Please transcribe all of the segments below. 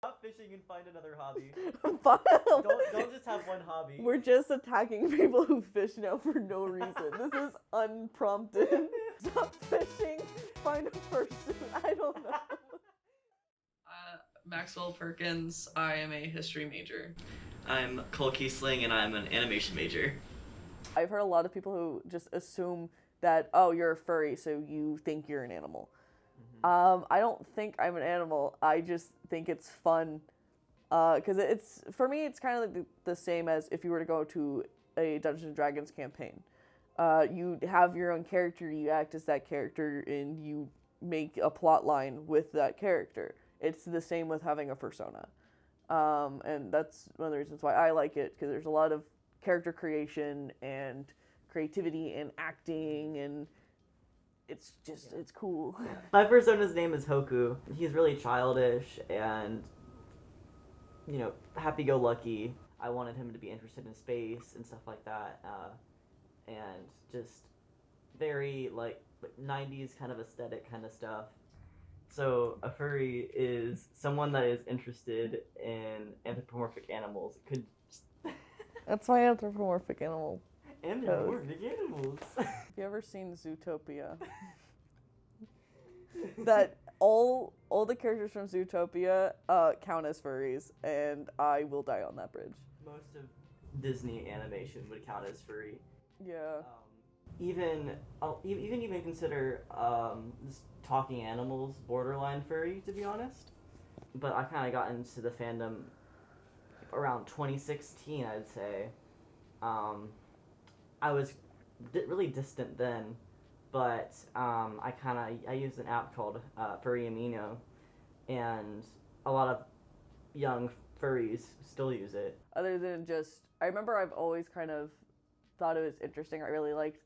Stop fishing and find another hobby. Don't Don't just have one hobby. We're just attacking people who fish now for no reason. This is unprompted. Stop fishing, find a fursuit. I don't know. Maxwell Perkins. I am a history major. I'm Cole Kiesling, and I'm an animation major. I've heard a lot of people who just assume that, oh, you're a furry, so you think you're an animal. I don't think I'm an animal. I just think it's fun. Because for me, it's kind of like the same as if you were to go to a Dungeons and Dragons campaign. You have your own character, you act as that character, and you make a plot line with that character. It's the same with having a persona. And that's one of the reasons why I like it, because there's a lot of character creation and creativity and acting, and it's just, it's cool. My persona's name is Hoku. He's really childish and, you know, happy-go-lucky. I wanted him to be interested in space and stuff like that, and just very, like 90s kind of aesthetic kind of stuff. So a furry is someone that is interested in anthropomorphic animals. Could That's my anthropomorphic animal. Anthropomorphic animals. Have you ever seen Zootopia? That all the characters from Zootopia count as furries, and I will die on that bridge. Most of Disney animation would count as furry. Yeah. Even consider just talking animals borderline furry, to be honest. But I kind of got into the fandom around 2016, I'd say. I was really distant then, but I used an app called Furry Amino, and a lot of young furries still use it. Other than just, I remember I've always kind of thought it was interesting. I really liked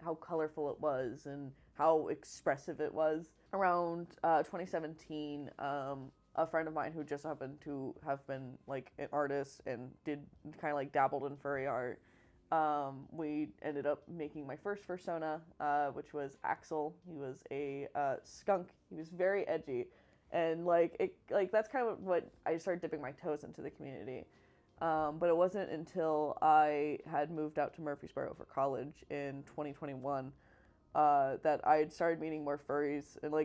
how colorful it was and how expressive it was. Around 2017, a friend of mine who just happened to have been like an artist and did kind of like dabbled in furry art, we ended up making my first fursona, which was Axel. He was a skunk. He was very edgy, and that's kind of what I started dipping my toes into the community. But it wasn't until I had moved out to Murfreesboro for college in 2021 that I had started meeting more furries, and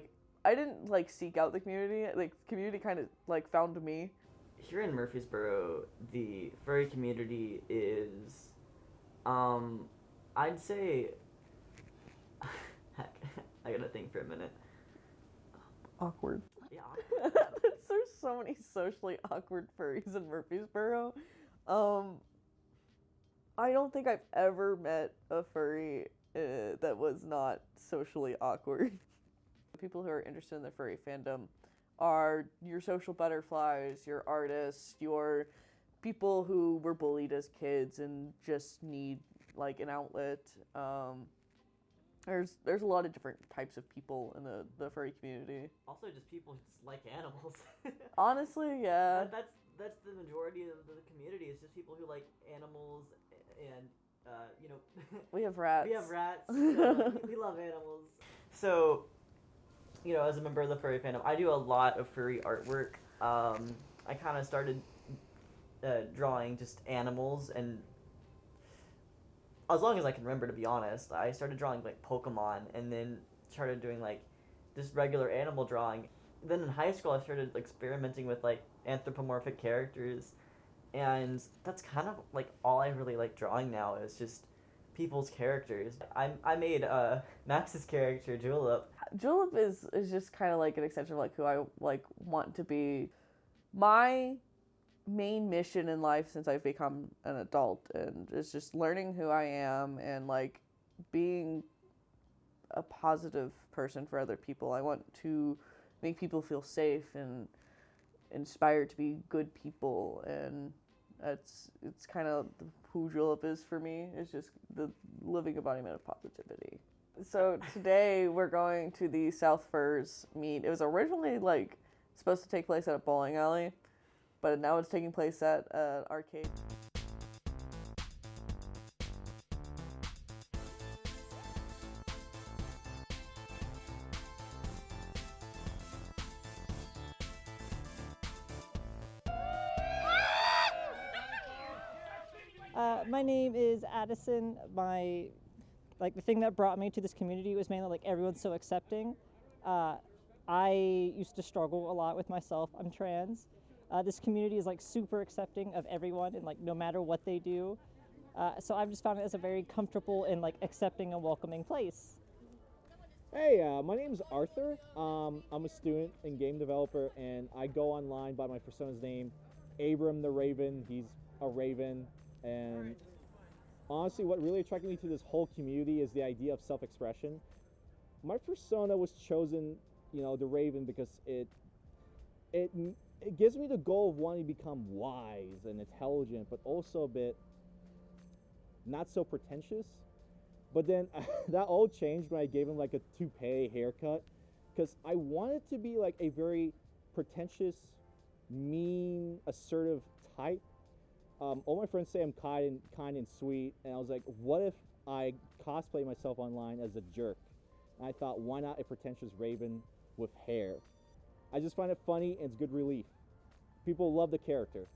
I didn't seek out the community. The community kind of found me. Here in Murfreesboro, the furry community is, I'd say, heck, I gotta think for a minute. Awkward. Yeah. There's so many socially awkward furries in Murfreesboro. I don't think I've ever met a furry that was not socially awkward. People who are interested in the furry fandom are your social butterflies, your artists, your people who were bullied as kids and just need an outlet. There's a lot of different types of people in the furry community. Also, just people who just like animals. Honestly, yeah. That's the majority of the community. It's just people who like animals and we have rats. We have rats. We love animals. So, as a member of the furry fandom, I do a lot of furry artwork. I kind of started drawing just animals, and as long as I can remember, to be honest, I started drawing Pokemon, and then started doing just regular animal drawing. Then in high school, I started experimenting with anthropomorphic characters, and that's kind of all I really like drawing now is just people's characters. I made Max's character Julep. Julep is just kind of an extension of who I want to be. My main mission in life since I've become an adult and is just learning who I am and being a positive person for other people. I want to make people feel safe and inspired to be good people, and it's kind of who Julep is for me. It's just the living embodiment of positivity. So today we're going to the South Firs meet. It was originally supposed to take place at a bowling alley, but now it's taking place at an arcade. My name is Addison. The thing that brought me to this community was mainly like everyone's so accepting. I used to struggle a lot with myself. I'm trans. This community is like super accepting of everyone and like no matter what they do. So I've just found it as a very comfortable and like accepting and welcoming place. Hey, my name's Arthur. I'm a student and game developer, and I go online by my persona's name, Abram the Raven. He's a raven, and honestly, what really attracted me to this whole community is the idea of self-expression. My persona was chosen, the Raven, because it gives me the goal of wanting to become wise and intelligent, but also a bit not so pretentious. But then that all changed when I gave him like a toupee haircut, because I wanted to be like a very pretentious, mean, assertive type. All my friends say I'm kind and sweet, and I was like, what if I cosplay myself online as a jerk? And I thought, why not a pretentious raven with hair? I just find it funny and it's good relief. People love the character.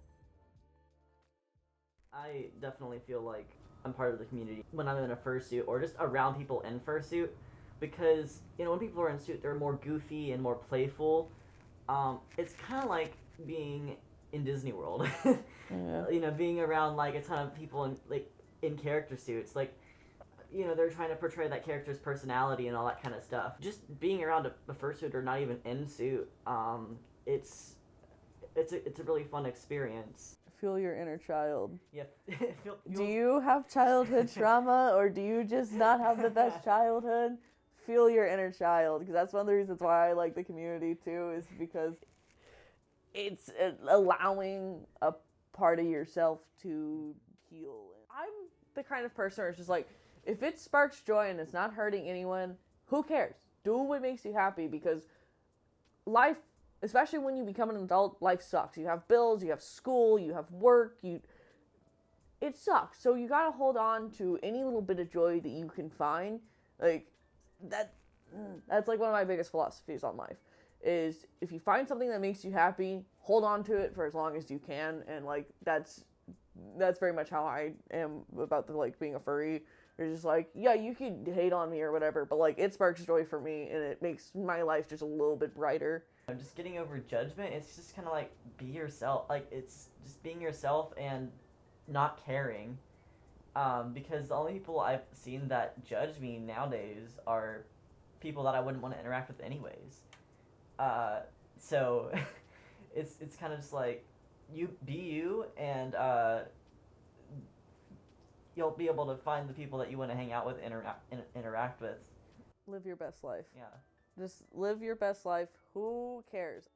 I definitely feel like I'm part of the community when I'm in a fursuit or just around people in fursuit, because when people are in suit, they're more goofy and more playful. It's kind of like being in Disney World. Yeah. Being around like a ton of people in character suits, like they're trying to portray that character's personality and all that kind of stuff. Just being around a fursuit or not even in suit, it's a really fun experience. Feel your inner child. Yeah. Do you have childhood trauma, or do you just not have the best childhood? Feel your inner child, because that's one of the reasons why I like the community too, is because it's allowing a part of yourself to heal. I'm the kind of person where it's just like, if it sparks joy and it's not hurting anyone, who cares? Do what makes you happy, because life, especially when you become an adult, life sucks. You have bills, you have school, you have work, it sucks. So you gotta hold on to any little bit of joy that you can find. Like, that's like one of my biggest philosophies on life, is if you find something that makes you happy, hold on to it for as long as you can. And like, that's very much how I am about being a furry. It's just like, yeah, you can hate on me or whatever, but like, it sparks joy for me, and it makes my life just a little bit brighter. I'm just getting over judgment. It's just kind of like, be yourself. Like, it's just being yourself and not caring. Because the only people I've seen that judge me nowadays are people that I wouldn't want to interact with anyways. So it's kind of just like, you be you, and you'll be able to find the people that you want to hang out with, interact with. Live your best life. Yeah. Just live your best life. Who cares?